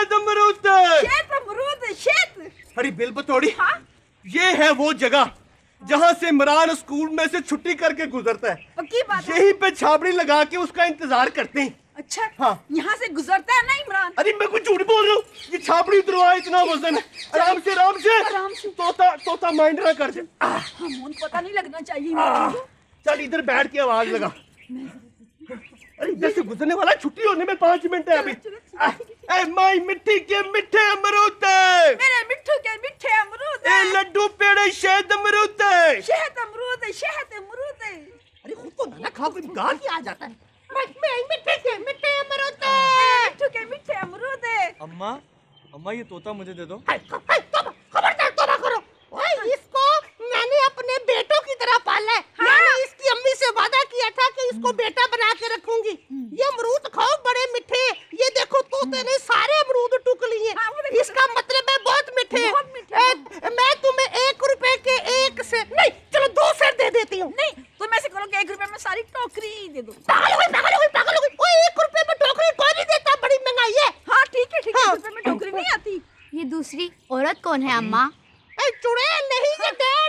शहद अमरूद। शहद अमरूद शहद। अरे बिल बतौड़ी, हाँ? ये है वो जगह जहाँ से इमरान स्कूल में से छुट्टी करके गुजरता है। पक्की बात है। यहीं पे छाबड़ी लगा के उसका इंतजार करते हैं। अच्छा हाँ। यहाँ से गुजरता है ना इमरान? अरे मैं कुछ झूठ बोल रहा हूँ, ये छाबड़ी उतरवा, इतना वजन है। आराम से आराम से आराम से। तोता तोता माइंड ना कर दे। मुंह पता नहीं लगना चाहिए इमरान को। चल इधर बैठ के आवाज लगा। अरे इधर से गुजरने वाला, छुट्टी होने में 5 मिनट है अभी। ए माई मिट्टी के मिठे अमरूद, मेरे मिट्ठू के मिठे अमरूद। ए लड्डू पेड़े शहद अमरूद। शहद अमरूद शहद अमरूद। अरे खुद तो ना खा, कोई गा के आ जाता है। मिट्ठू के मिठे अमरूद। मिट्ठू के मिठे अमरूद। अम्मा अम्मा ये तोता मुझे दे दो। खबरदार तोबा करो। ओए इसको मैंने अपने बेटों की तरह पाला है। मैंने इसकी अम्मी से वादा किया था कि इसको बेटा बना के रखूंगी। ये अमरूद खाओ, बड़े मीठे। ये देखो तोते ने सारे अमरूद टूक लिए। इसका मतलब है बहुत मीठे। मैं तुम्हें 1 रुपए के एक से नहीं, चलो 2 सेर दे देती हूँ। नहीं तुम ऐसे करो कि 1 रुपए में सारी टोकरी दे दो। पागल हो गई। ओए 1 रुपए में टोकरी कोई नहीं देता, बड़ी महंगाई है। हाँ ठीक है 1 हाँ। रुपए में टोकरी नहीं आती। ये दूसरी औरत कौन है अम्मा? ए चुड़ैल नहीं, ये डैड